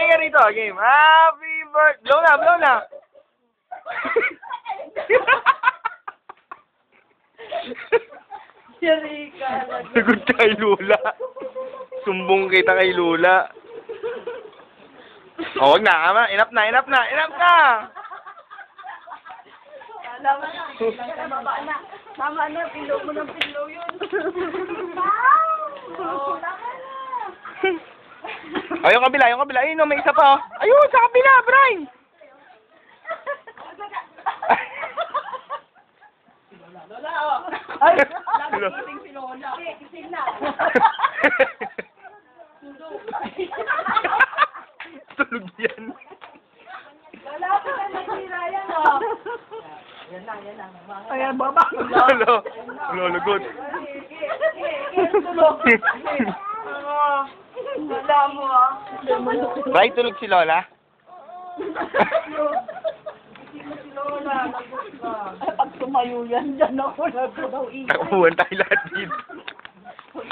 Game ka rito. Game. Happy birthday. Blow na, blow na. Sagot kay Lula. Sumbong kita kay Lula. O, wag na, ama. Enough na, enough na, enough na! Tama na, pilo mo ng pilo yun. Ay, yung kabila, yung kabila. Ayun, no, may isa pa. Oh. Ayun, sa kabila, Brian! Lola, oh. Ay, Lola. lagi si Lola. Kising na. Tulog yan. Wala ka na nasira yan, oh. Yan na, yan na. Ayan, baba. Lolo. Lolo, good. Tulog. Wala mo, ah. Brian, tulog si Lola? Si Lola, pag tumayo yan, dyan ako nagdaw. Takubuhan tayo lahat dito.